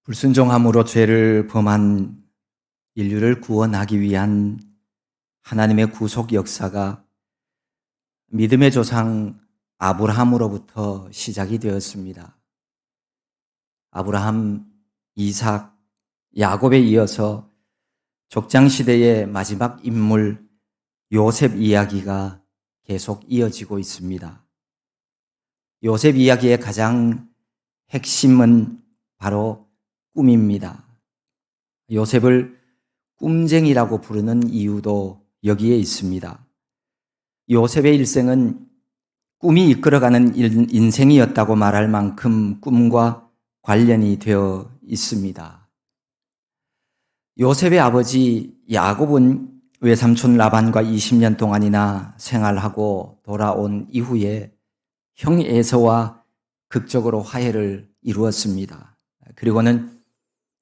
불순종함으로 죄를 범한 인류를 구원하기 위한 하나님의 구속 역사가 믿음의 조상 아브라함으로부터 시작이 되었습니다. 아브라함, 이삭, 야곱에 이어서 족장시대의 마지막 인물 요셉 이야기가 계속 이어지고 있습니다. 요셉 이야기의 가장 핵심은 바로 꿈입니다. 요셉을 꿈쟁이라고 부르는 이유도 여기에 있습니다. 요셉의 일생은 꿈이 이끌어가는 인생이었다고 말할 만큼 꿈과 관련이 되어 있습니다. 요셉의 아버지 야곱은 외삼촌 라반과 20년 동안이나 생활하고 돌아온 이후에 형 에서와 극적으로 화해를 이루었습니다. 그리고는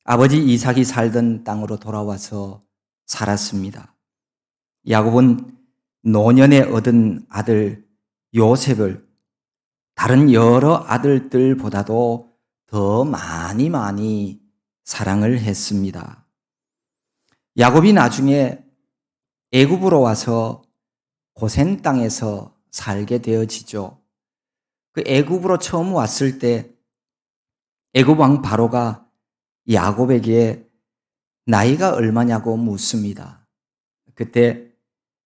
아버지 이삭이 살던 땅으로 돌아와서 살았습니다. 야곱은 노년에 얻은 아들 요셉을 다른 여러 아들들보다도 더 많이 사랑을 했습니다. 야곱이 나중에 애굽으로 와서 고센 땅에서 살게 되어지죠. 그 애굽으로 처음 왔을 때 애굽 왕 바로가 야곱에게 나이가 얼마냐고 묻습니다. 그때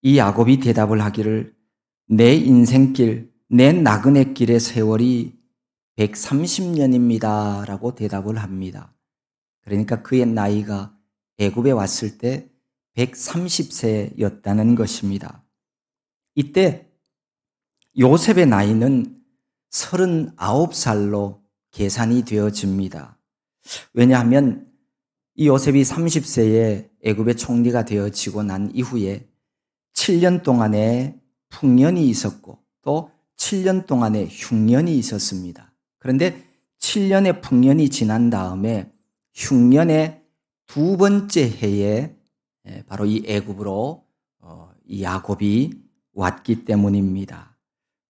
이 야곱이 대답을 하기를 내 인생길, 내 나그네 길의 세월이 130년입니다 라고 대답을 합니다. 그러니까 그의 나이가 애굽에 왔을 때 130세였다는 것입니다. 이때 요셉의 나이는 39살로 계산이 되어집니다. 왜냐하면 이 요셉이 30세에 애굽의 총리가 되어지고 난 이후에 7년 동안의 풍년이 있었고 또 7년 동안의 흉년이 있었습니다. 그런데 7년의 풍년이 지난 다음에 흉년의 두 번째 해에 바로 이 애굽으로 이 야곱이 왔기 때문입니다.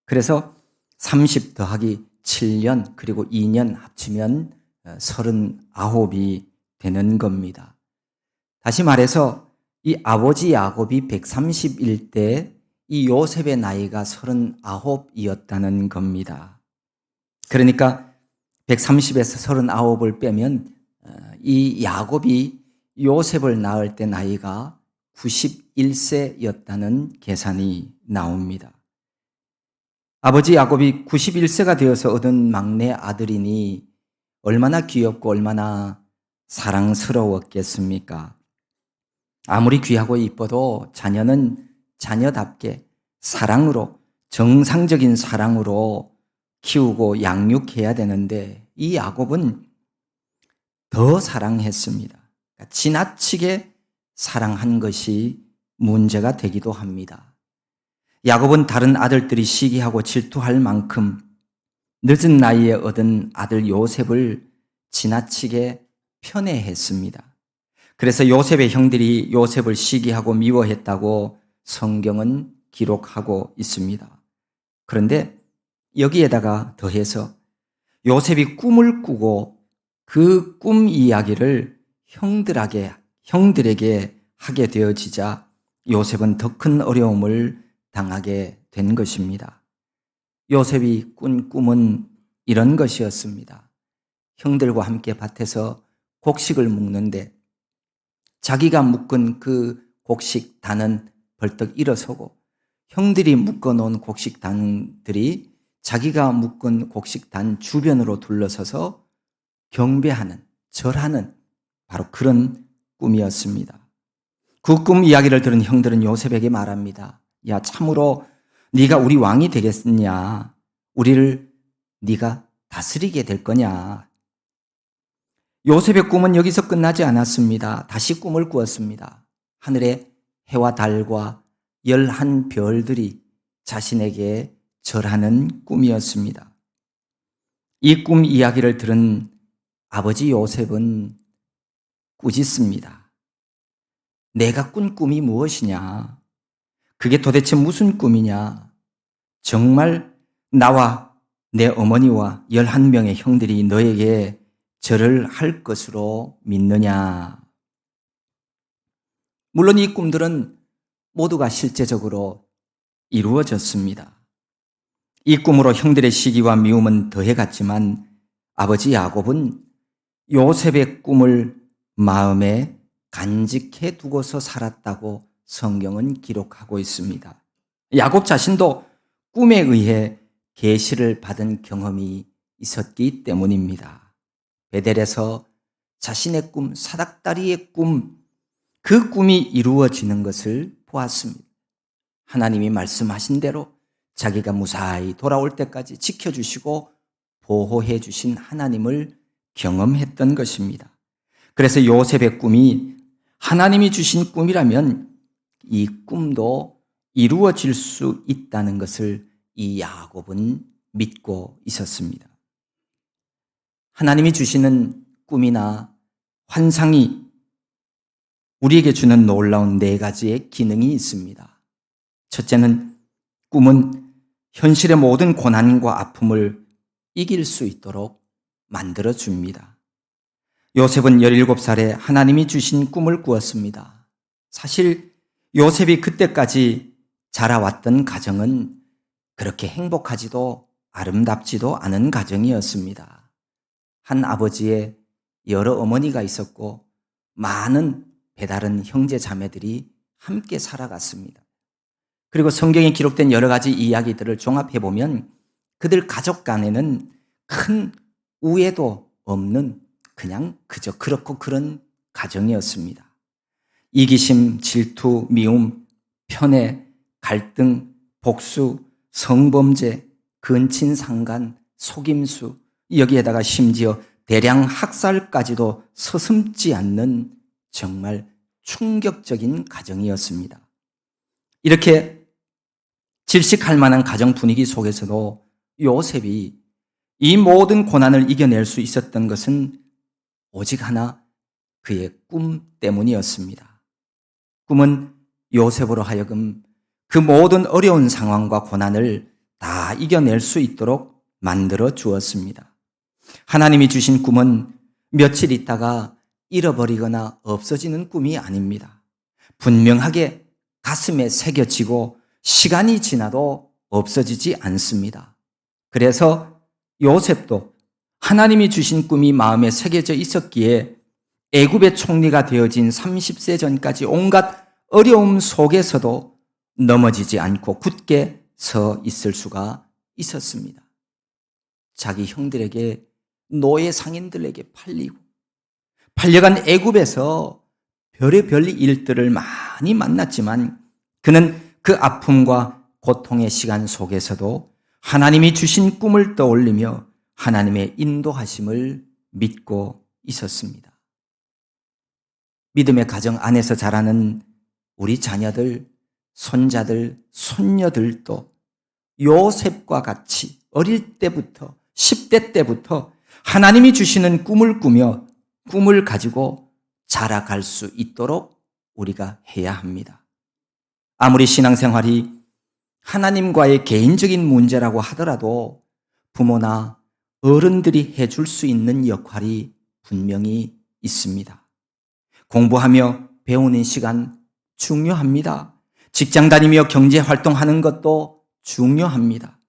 그래서 30 더하기 7년 그리고 2년 합치면 39이 되는 겁니다. 다시 말해서 이 아버지 야곱이 130일 이 요셉의 나이가 39이었다는 겁니다. 그러니까 130에서 39을 빼면 이 야곱이 요셉을 낳을 때 나이가 91세였다는 계산이 나옵니다. 아버지 야곱이 91세가 되어서 얻은 막내 아들이니 얼마나 귀엽고 얼마나 사랑스러웠겠습니까? 아무리 귀하고 이뻐도 자녀는 자녀답게 사랑으로, 정상적인 사랑으로 키우고 양육해야 되는데 이 야곱은 더 사랑했습니다. 지나치게 사랑한 것이 문제가 되기도 합니다. 야곱은 다른 아들들이 시기하고 질투할 만큼 늦은 나이에 얻은 아들 요셉을 지나치게 편애했습니다. 그래서 요셉의 형들이 요셉을 시기하고 미워했다고 성경은 기록하고 있습니다. 그런데 여기에다가 더해서 요셉이 꿈을 꾸고 그 꿈 이야기를 형들에게 하게 되어지자 요셉은 더 큰 어려움을 당하게 된 것입니다. 요셉이 꾼 꿈은 이런 것이었습니다. 형들과 함께 밭에서 곡식을 묶는데 자기가 묶은 그 곡식단은 벌떡 일어서고 형들이 묶어놓은 곡식단들이 자기가 묶은 곡식단 주변으로 둘러서서 경배하는, 절하는 바로 그런 꿈이었습니다. 그 꿈 이야기를 들은 형들은 요셉에게 말합니다. 야, 참으로 네가 우리 왕이 되겠느냐? 우리를 네가 다스리게 될 거냐? 요셉의 꿈은 여기서 끝나지 않았습니다. 다시 꿈을 꾸었습니다. 하늘에 해와 달과 11별들이 자신에게 절하는 꿈이었습니다. 이 꿈 이야기를 들은 아버지 요셉은 꾸짖습니다. 내가 꾼 꿈이 무엇이냐? 그게 도대체 무슨 꿈이냐? 정말 나와 내 어머니와 11명의 형들이 너에게 절을 할 것으로 믿느냐? 물론 이 꿈들은 모두가 실제적으로 이루어졌습니다. 이 꿈으로 형들의 시기와 미움은 더해갔지만 아버지 야곱은 요셉의 꿈을 마음에 간직해 두고서 살았다고 성경은 기록하고 있습니다. 야곱 자신도 꿈에 의해 계시를 받은 경험이 있었기 때문입니다. 베델에서 자신의 꿈, 사닥다리의 꿈, 그 꿈이 이루어지는 것을 보았습니다. 하나님이 말씀하신 대로 자기가 무사히 돌아올 때까지 지켜주시고 보호해 주신 하나님을 경험했던 것입니다. 그래서 요셉의 꿈이 하나님이 주신 꿈이라면 이 꿈도 이루어질 수 있다는 것을 이 야곱은 믿고 있었습니다. 하나님이 주시는 꿈이나 환상이 우리에게 주는 놀라운 4가지의 기능이 있습니다. 첫째는 꿈은 현실의 모든 고난과 아픔을 이길 수 있도록 만들어줍니다. 요셉은 17살에 하나님이 주신 꿈을 꾸었습니다. 사실 요셉이 그때까지 자라왔던 가정은 그렇게 행복하지도 아름답지도 않은 가정이었습니다. 한 아버지의 여러 어머니가 있었고 많은 배다른 형제 자매들이 함께 살아갔습니다. 그리고 성경에 기록된 여러 가지 이야기들을 종합해 보면 그들 가족 간에는 큰 우애도 없는 그냥 그저 그렇고 그런 가정이었습니다. 이기심, 질투, 미움, 편애, 갈등, 복수, 성범죄, 근친상간, 속임수, 여기에다가 심지어 대량 학살까지도 서슴지 않는 정말 충격적인 가정이었습니다. 이렇게 질식할 만한 가정 분위기 속에서도 요셉이 이 모든 고난을 이겨낼 수 있었던 것은 오직 하나, 그의 꿈 때문이었습니다. 꿈은 요셉으로 하여금 그 모든 어려운 상황과 고난을 다 이겨낼 수 있도록 만들어 주었습니다. 하나님이 주신 꿈은 며칠 있다가 잃어버리거나 없어지는 꿈이 아닙니다. 분명하게 가슴에 새겨지고 시간이 지나도 없어지지 않습니다. 그래서 요셉도 하나님이 주신 꿈이 마음에 새겨져 있었기에 애굽의 총리가 되어진 30세 전까지 온갖 어려움 속에서도 넘어지지 않고 굳게 서 있을 수가 있었습니다. 자기 형들에게, 노예 상인들에게 팔려간 애굽에서 별의별 일들을 많이 만났지만 그는 그 아픔과 고통의 시간 속에서도 하나님이 주신 꿈을 떠올리며 하나님의 인도하심을 믿고 있었습니다. 믿음의 가정 안에서 자라는 우리 자녀들, 손자들, 손녀들도 요셉과 같이 어릴 때부터 10대 때부터 하나님이 주시는 꿈을 꾸며 꿈을 가지고 자라갈 수 있도록 우리가 해야 합니다. 아무리 신앙생활이 하나님과의 개인적인 문제라고 하더라도 부모나 어른들이 해줄 수 있는 역할이 분명히 있습니다. 공부하며 배우는 시간 중요합니다. 직장 다니며 경제 활동하는 것도 중요합니다.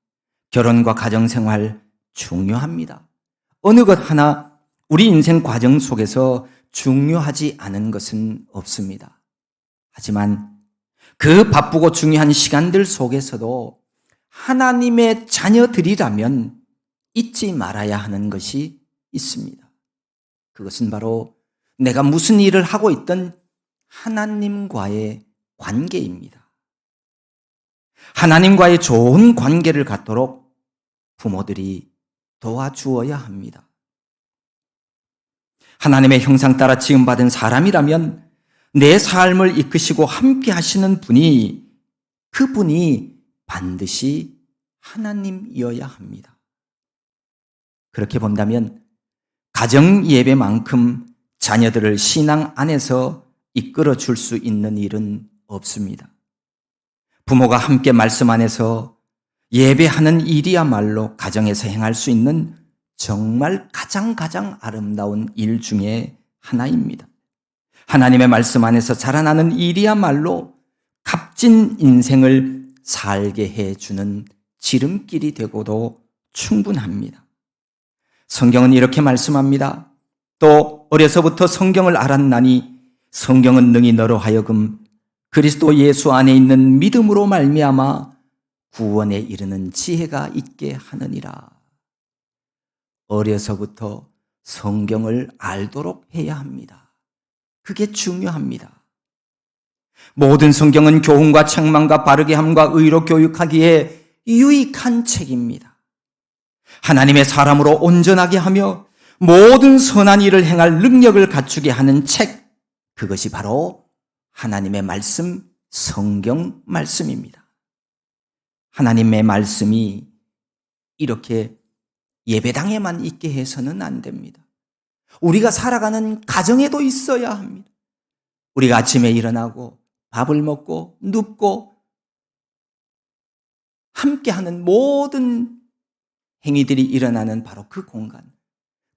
결혼과 가정생활 중요합니다. 어느 것 하나 우리 인생 과정 속에서 중요하지 않은 것은 없습니다. 하지만 그 바쁘고 중요한 시간들 속에서도 하나님의 자녀들이라면 잊지 말아야 하는 것이 있습니다. 그것은 바로 내가 무슨 일을 하고 있던 하나님과의 관계입니다. 하나님과의 좋은 관계를 갖도록 부모들이 도와주어야 합니다. 하나님의 형상 따라 지음받은 사람이라면 내 삶을 이끄시고 함께 하시는 분이, 그분이 반드시 하나님이어야 합니다. 그렇게 본다면 가정 예배만큼 자녀들을 신앙 안에서 이끌어 줄 수 있는 일은 없습니다. 부모가 함께 말씀 안에서 예배하는 일이야말로 가정에서 행할 수 있는 정말 가장 아름다운 일 중에 하나입니다. 하나님의 말씀 안에서 자라나는 일이야말로 값진 인생을 살게 해주는 지름길이 되고도 충분합니다. 성경은 이렇게 말씀합니다. 또 어려서부터 성경을 알았나니 성경은 능히 너로 하여금 그리스도 예수 안에 있는 믿음으로 말미암아 구원에 이르는 지혜가 있게 하느니라. 어려서부터 성경을 알도록 해야 합니다. 그게 중요합니다. 모든 성경은 교훈과 책망과 바르게 함과 의로 교육하기에 유익한 책입니다. 하나님의 사람으로 온전하게 하며 모든 선한 일을 행할 능력을 갖추게 하는 책, 그것이 바로 하나님의 말씀, 성경 말씀입니다. 하나님의 말씀이 이렇게 예배당에만 있게 해서는 안 됩니다. 우리가 살아가는 가정에도 있어야 합니다. 우리가 아침에 일어나고 밥을 먹고 눕고 함께하는 모든 행위들이 일어나는 바로 그 공간,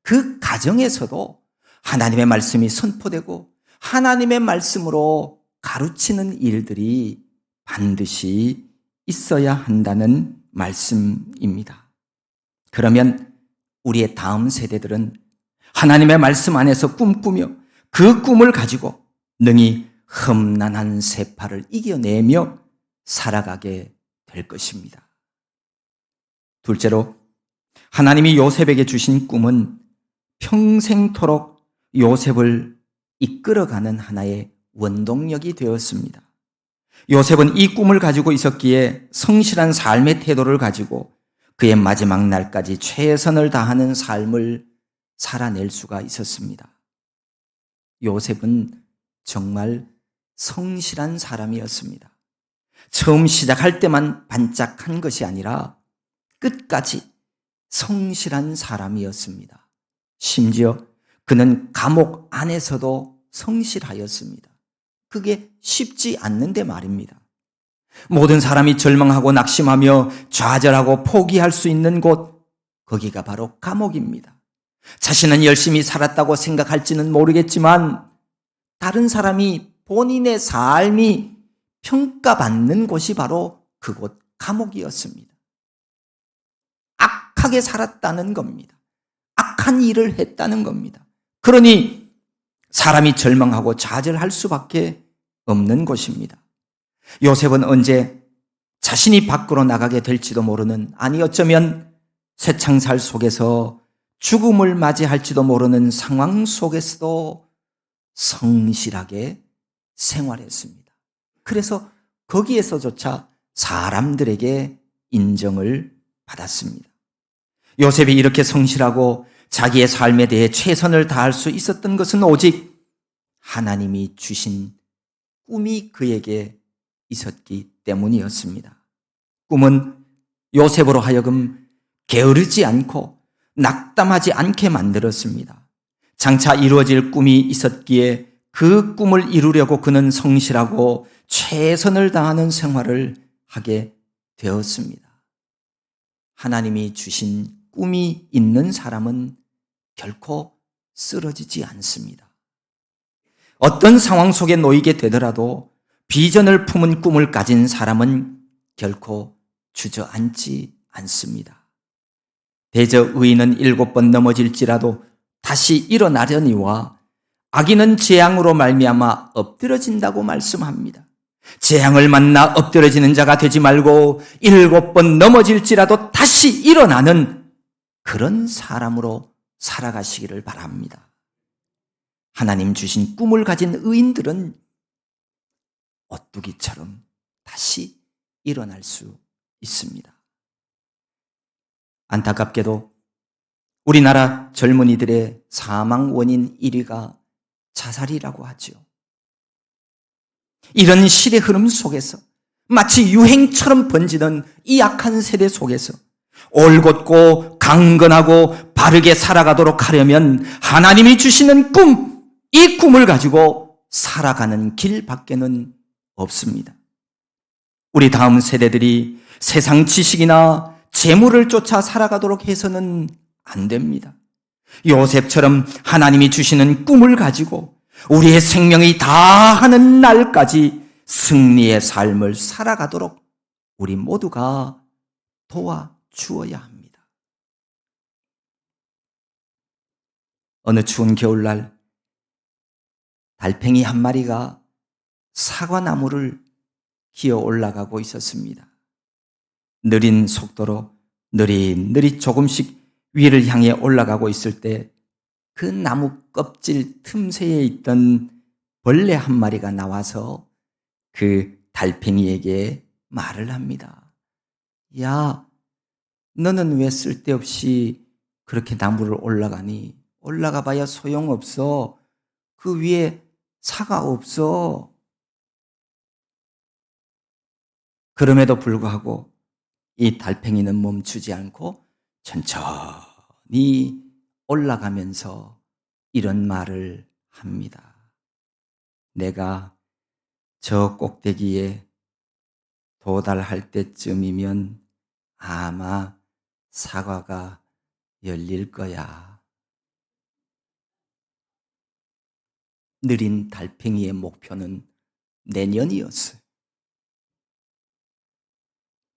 그 가정에서도 하나님의 말씀이 선포되고 하나님의 말씀으로 가르치는 일들이 반드시 있어야 한다는 말씀입니다. 그러면 우리의 다음 세대들은 하나님의 말씀 안에서 꿈꾸며 그 꿈을 가지고 능히 험난한 세파를 이겨내며 살아가게 될 것입니다. 둘째로, 하나님이 요셉에게 주신 꿈은 평생토록 요셉을 이끌어가는 하나의 원동력이 되었습니다. 요셉은 이 꿈을 가지고 있었기에 성실한 삶의 태도를 가지고 그의 마지막 날까지 최선을 다하는 삶을 살아낼 수가 있었습니다. 요셉은 정말 성실한 사람이었습니다. 처음 시작할 때만 반짝한 것이 아니라 끝까지 성실한 사람이었습니다. 심지어 그는 감옥 안에서도 성실하였습니다. 그게 쉽지 않는데 말입니다. 모든 사람이 절망하고 낙심하며 좌절하고 포기할 수 있는 곳, 거기가 바로 감옥입니다. 자신은 열심히 살았다고 생각할지는 모르겠지만 다른 사람이 본인의 삶이 평가받는 곳이 바로 그곳 감옥이었습니다. 악하게 살았다는 겁니다. 악한 일을 했다는 겁니다. 그러니 사람이 절망하고 좌절할 수밖에 없는 곳입니다. 요셉은 언제 자신이 밖으로 나가게 될지도 모르는, 아니 어쩌면 쇠창살 속에서 죽음을 맞이할지도 모르는 상황 속에서도 성실하게 생활했습니다. 그래서 거기에서조차 사람들에게 인정을 받았습니다. 요셉이 이렇게 성실하고 자기의 삶에 대해 최선을 다할 수 있었던 것은 오직 하나님이 주신 꿈이 그에게 있었기 때문이었습니다. 꿈은 요셉으로 하여금 게으르지 않고 낙담하지 않게 만들었습니다. 장차 이루어질 꿈이 있었기에 그 꿈을 이루려고 그는 성실하고 최선을 다하는 생활을 하게 되었습니다. 하나님이 주신 꿈이 있는 사람은 결코 쓰러지지 않습니다. 어떤 상황 속에 놓이게 되더라도 비전을 품은 꿈을 가진 사람은 결코 주저앉지 않습니다. 대저 의인은 7번 넘어질지라도 다시 일어나려니와 악인은 재앙으로 말미암아 엎드러진다고 말씀합니다. 재앙을 만나 엎드러지는 자가 되지 말고 7번 넘어질지라도 다시 일어나는 그런 사람으로 살아가시기를 바랍니다. 하나님 주신 꿈을 가진 의인들은 오뚜기처럼 다시 일어날 수 있습니다. 안타깝게도 우리나라 젊은이들의 사망 원인 1위가 자살이라고 하죠. 이런 시대 흐름 속에서 마치 유행처럼 번지는 이 악한 세대 속에서 올곧고 강건하고 바르게 살아가도록 하려면 하나님이 주시는 꿈, 이 꿈을 가지고 살아가는 길밖에는 없습니다. 우리 다음 세대들이 세상 지식이나 재물을 쫓아 살아가도록 해서는 안 됩니다. 요셉처럼 하나님이 주시는 꿈을 가지고 우리의 생명이 다하는 날까지 승리의 삶을 살아가도록 우리 모두가 도와주어야 합니다. 어느 추운 겨울날 달팽이 한 마리가 사과나무를 기어 올라가고 있었습니다. 느린 속도로 느릿느릿 조금씩 위를 향해 올라가고 있을 때 그 나무 껍질 틈새에 있던 벌레 한 마리가 나와서 그 달팽이에게 말을 합니다. 야, 너는 왜 쓸데없이 그렇게 나무를 올라가니? 올라가 봐야 소용없어. 그 위에 사과 없어. 그럼에도 불구하고 이 달팽이는 멈추지 않고 천천히 올라가면서 이런 말을 합니다. 내가 저 꼭대기에 도달할 때쯤이면 아마 사과가 열릴 거야. 느린 달팽이의 목표는 내년이었어요.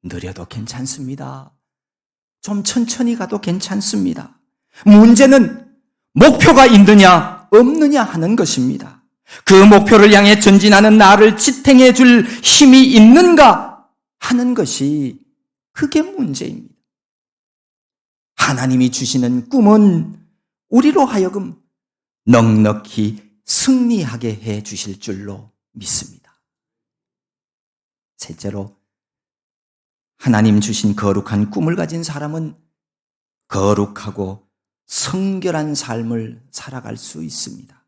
느려도 괜찮습니다. 좀 천천히 가도 괜찮습니다. 문제는 목표가 있느냐 없느냐 하는 것입니다. 그 목표를 향해 전진하는 나를 지탱해 줄 힘이 있는가 하는 것이 그게 문제입니다. 하나님이 주시는 꿈은 우리로 하여금 넉넉히 승리하게 해 주실 줄로 믿습니다. 셋째로, 하나님 주신 거룩한 꿈을 가진 사람은 거룩하고 성결한 삶을 살아갈 수 있습니다.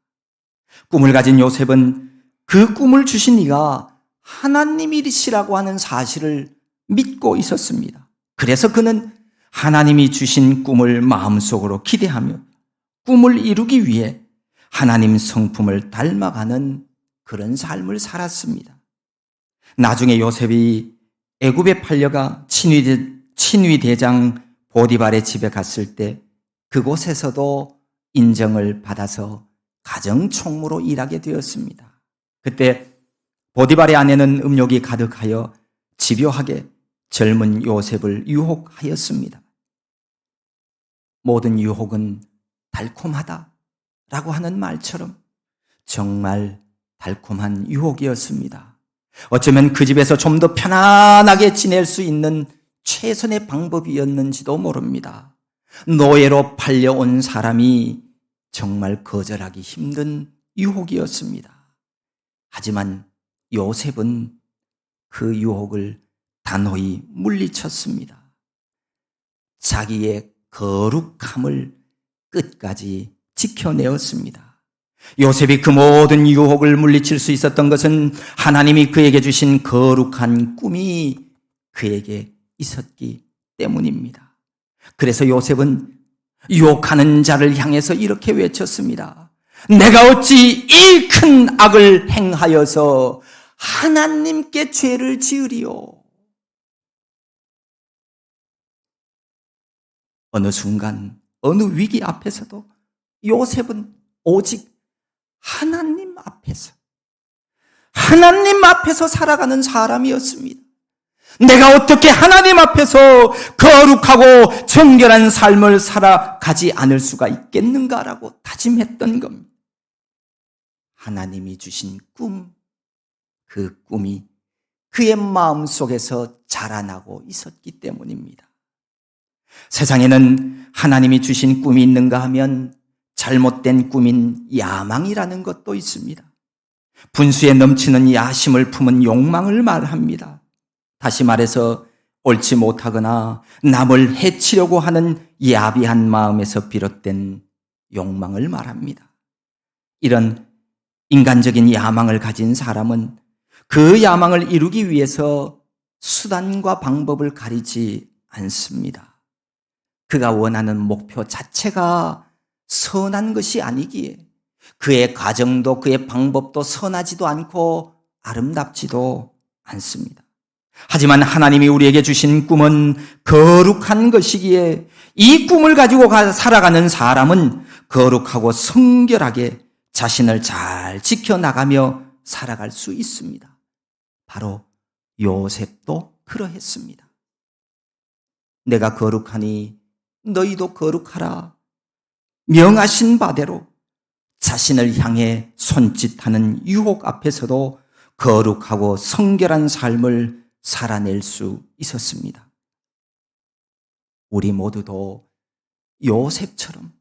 꿈을 가진 요셉은 그 꿈을 주신 이가 하나님이시라고 하는 사실을 믿고 있었습니다. 그래서 그는 하나님이 주신 꿈을 마음속으로 기대하며 꿈을 이루기 위해 하나님 성품을 닮아가는 그런 삶을 살았습니다. 나중에 요셉이 애굽에 팔려가 친위 대장 보디발의 집에 갔을 때 그곳에서도 인정을 받아서 가정 총무로 일하게 되었습니다. 그때 보디발의 아내는 음욕이 가득하여 집요하게 젊은 요셉을 유혹하였습니다. 모든 유혹은 달콤하다라고 하는 말처럼 정말 달콤한 유혹이었습니다. 어쩌면 그 집에서 좀 더 편안하게 지낼 수 있는 최선의 방법이었는지도 모릅니다. 노예로 팔려온 사람이 정말 거절하기 힘든 유혹이었습니다. 하지만 요셉은 그 유혹을 단호히 물리쳤습니다. 자기의 거룩함을 끝까지 지켜내었습니다. 요셉이 그 모든 유혹을 물리칠 수 있었던 것은 하나님이 그에게 주신 거룩한 꿈이 그에게 있었기 때문입니다. 그래서 요셉은 유혹하는 자를 향해서 이렇게 외쳤습니다. 내가 어찌 이 큰 악을 행하여서 하나님께 죄를 지으리요. 어느 순간 어느 위기 앞에서도 요셉은 오직 하나님 앞에서 살아가는 사람이었습니다. 내가 어떻게 하나님 앞에서 거룩하고 정결한 삶을 살아가지 않을 수가 있겠는가라고 다짐했던 겁니다. 하나님이 주신 꿈, 그 꿈이 그의 마음속에서 자라나고 있었기 때문입니다. 세상에는 하나님이 주신 꿈이 있는가 하면 잘못된 꿈인 야망이라는 것도 있습니다. 분수에 넘치는 야심을 품은 욕망을 말합니다. 다시 말해서 옳지 못하거나 남을 해치려고 하는 야비한 마음에서 비롯된 욕망을 말합니다. 이런 인간적인 야망을 가진 사람은 그 야망을 이루기 위해서 수단과 방법을 가리지 않습니다. 그가 원하는 목표 자체가 선한 것이 아니기에 그의 과정도 그의 방법도 선하지도 않고 아름답지도 않습니다. 하지만 하나님이 우리에게 주신 꿈은 거룩한 것이기에 이 꿈을 가지고 살아가는 사람은 거룩하고 성결하게 자신을 잘 지켜나가며 살아갈 수 있습니다. 바로 요셉도 그러했습니다. 내가 거룩하니 너희도 거룩하라. 명하신 바대로 자신을 향해 손짓하는 유혹 앞에서도 거룩하고 성결한 삶을 살아낼 수 있었습니다. 우리 모두도 요셉처럼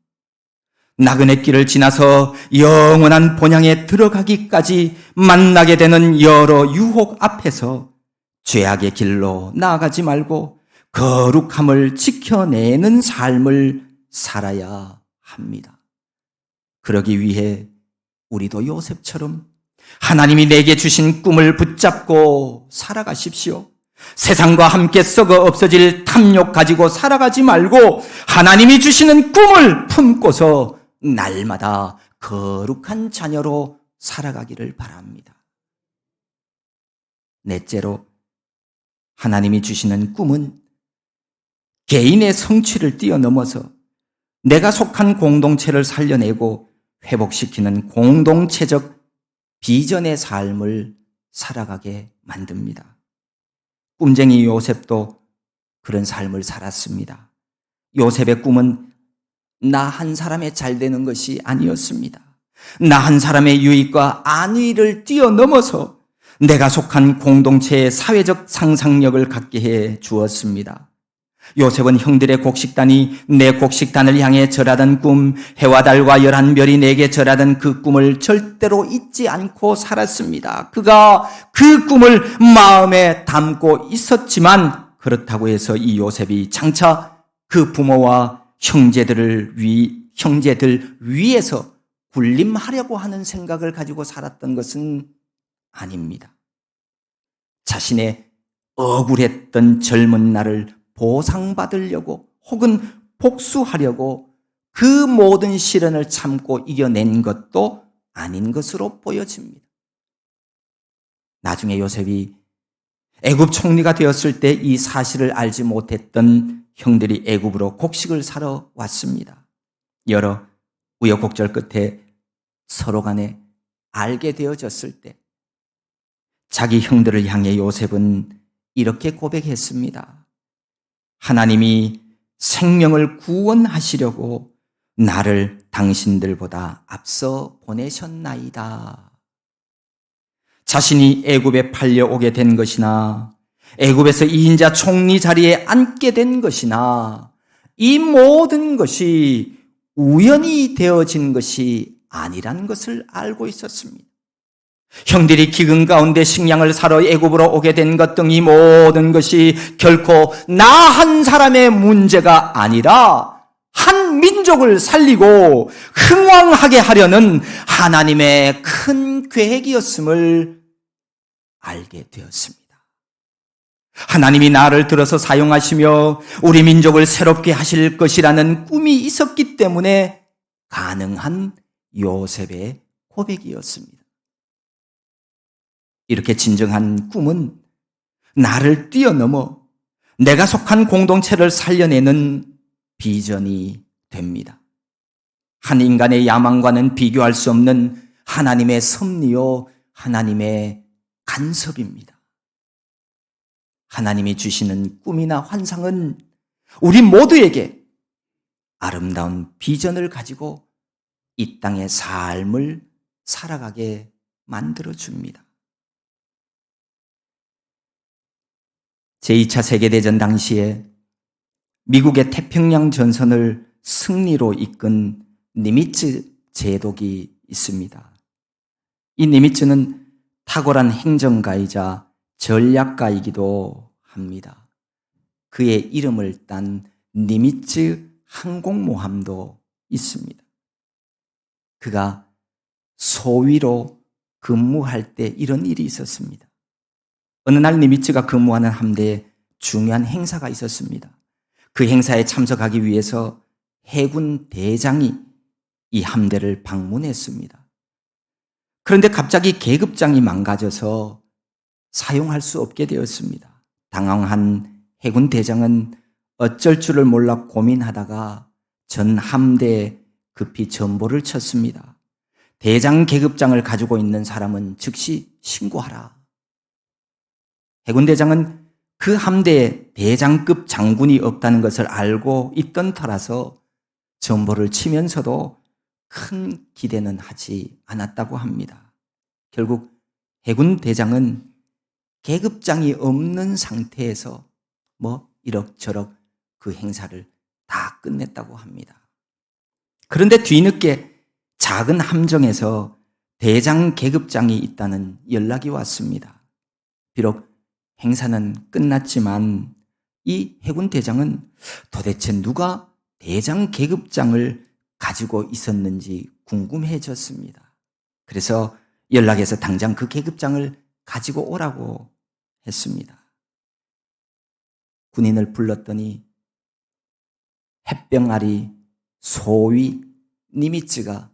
나그네 길을 지나서 영원한 본향에 들어가기까지 만나게 되는 여러 유혹 앞에서 죄악의 길로 나아가지 말고 거룩함을 지켜내는 삶을 살아야 합니다. 그러기 위해 우리도 요셉처럼 하나님이 내게 주신 꿈을 붙잡고 살아가십시오. 세상과 함께 썩어 없어질 탐욕 가지고 살아가지 말고 하나님이 주시는 꿈을 품고서 날마다 거룩한 자녀로 살아가기를 바랍니다. 넷째로, 하나님이 주시는 꿈은 개인의 성취를 뛰어넘어서 내가 속한 공동체를 살려내고 회복시키는 공동체적 비전의 삶을 살아가게 만듭니다. 꿈쟁이 요셉도 그런 삶을 살았습니다. 요셉의 꿈은 나 한 사람의 잘 되는 것이 아니었습니다. 나 한 사람의 유익과 안위를 뛰어넘어서 내가 속한 공동체의 사회적 상상력을 갖게 해 주었습니다. 요셉은 형들의 곡식단이 내 곡식단을 향해 절하던 꿈, 해와 달과 11별이 내게 절하던 그 꿈을 절대로 잊지 않고 살았습니다. 그가 그 꿈을 마음에 담고 있었지만 그렇다고 해서 이 요셉이 장차 그 부모와 형제들 위에서 군림하려고 하는 생각을 가지고 살았던 것은 아닙니다. 자신의 억울했던 젊은 날을 보상받으려고 혹은 복수하려고 그 모든 시련을 참고 이겨낸 것도 아닌 것으로 보여집니다. 나중에 요셉이 애굽 총리가 되었을 때 이 사실을 알지 못했던 형들이 애굽으로 곡식을 사러 왔습니다. 여러 우여곡절 끝에 서로 간에 알게 되어졌을 때 자기 형들을 향해 요셉은 이렇게 고백했습니다. 하나님이 생명을 구원하시려고 나를 당신들보다 앞서 보내셨나이다. 자신이 애굽에 팔려오게 된 것이나 애굽에서 2인자 총리 자리에 앉게 된 것이나 이 모든 것이 우연히 되어진 것이 아니란 것을 알고 있었습니다. 형들이 기근 가운데 식량을 사러 애굽으로 오게 된 것 등 이 모든 것이 결코 나 한 사람의 문제가 아니라 한 민족을 살리고 흥왕하게 하려는 하나님의 큰 계획이었음을 알게 되었습니다. 하나님이 나를 들어서 사용하시며 우리 민족을 새롭게 하실 것이라는 꿈이 있었기 때문에 가능한 요셉의 고백이었습니다. 이렇게 진정한 꿈은 나를 뛰어넘어 내가 속한 공동체를 살려내는 비전이 됩니다. 한 인간의 야망과는 비교할 수 없는 하나님의 섭리요, 하나님의 간섭입니다. 하나님이 주시는 꿈이나 환상은 우리 모두에게 아름다운 비전을 가지고 이 땅의 삶을 살아가게 만들어줍니다. 제2차 세계대전 당시에 미국의 태평양 전선을 승리로 이끈 니미츠 제독이 있습니다. 이 니미츠는 탁월한 행정가이자 전략가이기도 합니다. 그의 이름을 딴 니미츠 항공모함도 있습니다. 그가 소위로 근무할 때 이런 일이 있었습니다. 어느 날 니미츠가 근무하는 함대에 중요한 행사가 있었습니다. 그 행사에 참석하기 위해서 해군 대장이 이 함대를 방문했습니다. 그런데 갑자기 계급장이 망가져서 사용할 수 없게 되었습니다. 당황한 해군 대장은 어쩔 줄을 몰라 고민하다가 전 함대에 급히 전보를 쳤습니다. 대장 계급장을 가지고 있는 사람은 즉시 신고하라. 해군 대장은 그 함대에 대장급 장군이 없다는 것을 알고 있던 터라서 전보를 치면서도 큰 기대는 하지 않았다고 합니다. 결국 해군 대장은 계급장이 없는 상태에서 이럭저럭 그 행사를 다 끝냈다고 합니다. 그런데 뒤늦게 작은 함정에서 대장 계급장이 있다는 연락이 왔습니다. 비록 행사는 끝났지만 이 해군 대장은 도대체 누가 대장 계급장을 가지고 있었는지 궁금해졌습니다. 그래서 연락해서 당장 그 계급장을 가지고 오라고 했습니다. 군인을 불렀더니 햇병아리 소위 니미츠가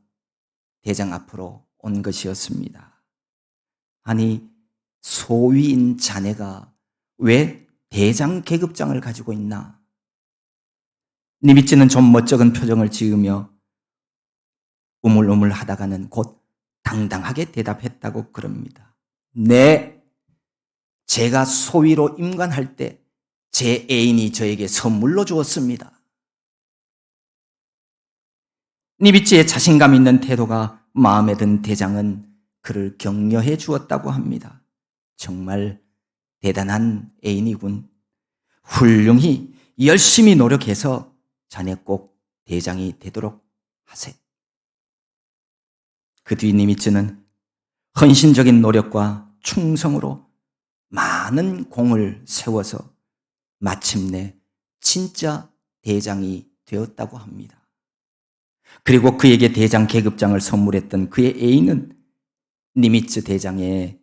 대장 앞으로 온 것이었습니다. 아니, 소위인 자네가 왜 대장 계급장을 가지고 있나? 니미츠는 좀 멋쩍은 표정을 지으며 우물우물 하다가는 곧 당당하게 대답했다고 그럽니다. 네, 제가 소위로 임관할 때 제 애인이 저에게 선물로 주었습니다. 니미츠의 자신감 있는 태도가 마음에 든 대장은 그를 격려해 주었다고 합니다. 정말 대단한 애인이군. 훌륭히 열심히 노력해서 자네 꼭 대장이 되도록 하세. 그 뒤 니미츠는 헌신적인 노력과 충성으로 많은 공을 세워서 마침내 진짜 대장이 되었다고 합니다. 그리고 그에게 대장 계급장을 선물했던 그의 애인은 니미츠 대장의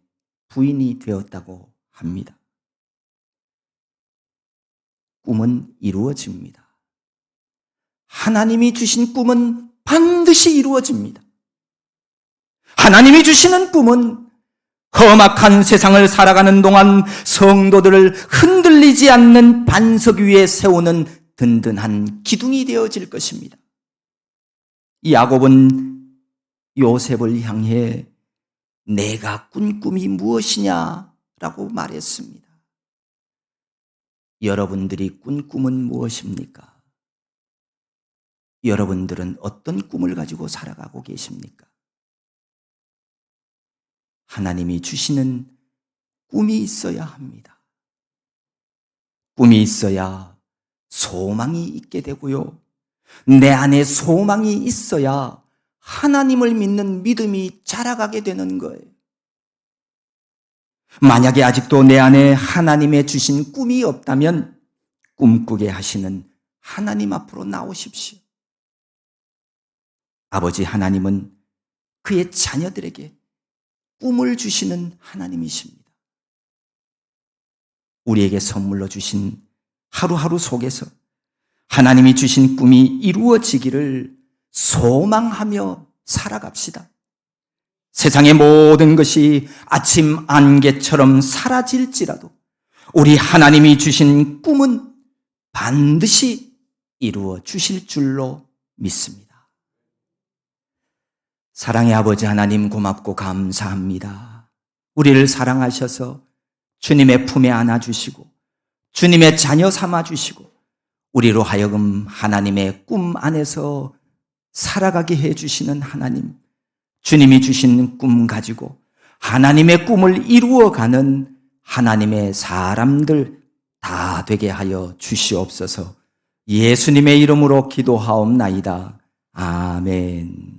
부인이 되었다고 합니다. 꿈은 이루어집니다. 하나님이 주신 꿈은 반드시 이루어집니다. 하나님이 주시는 꿈은 험악한 세상을 살아가는 동안 성도들을 흔들리지 않는 반석 위에 세우는 든든한 기둥이 되어질 것입니다. 야곱은 요셉을 향해 내가 꾼 꿈이 무엇이냐라고 말했습니다. 여러분들이 꾼 꿈은 무엇입니까? 여러분들은 어떤 꿈을 가지고 살아가고 계십니까? 하나님이 주시는 꿈이 있어야 합니다. 꿈이 있어야 소망이 있게 되고요. 내 안에 소망이 있어야 하나님을 믿는 믿음이 자라가게 되는 거예요. 만약에 아직도 내 안에 하나님의 주신 꿈이 없다면 꿈꾸게 하시는 하나님 앞으로 나오십시오. 아버지 하나님은 그의 자녀들에게 꿈을 주시는 하나님이십니다. 우리에게 선물로 주신 하루하루 속에서 하나님이 주신 꿈이 이루어지기를 소망하며 살아갑시다. 세상의 모든 것이 아침 안개처럼 사라질지라도 우리 하나님이 주신 꿈은 반드시 이루어 주실 줄로 믿습니다. 사랑의 아버지 하나님 고맙고 감사합니다. 우리를 사랑하셔서 주님의 품에 안아주시고 주님의 자녀 삼아주시고 우리로 하여금 하나님의 꿈 안에서 살아가게 해주시는 하나님, 주님이 주신 꿈 가지고 하나님의 꿈을 이루어가는 하나님의 사람들 다 되게 하여 주시옵소서. 예수님의 이름으로 기도하옵나이다. 아멘.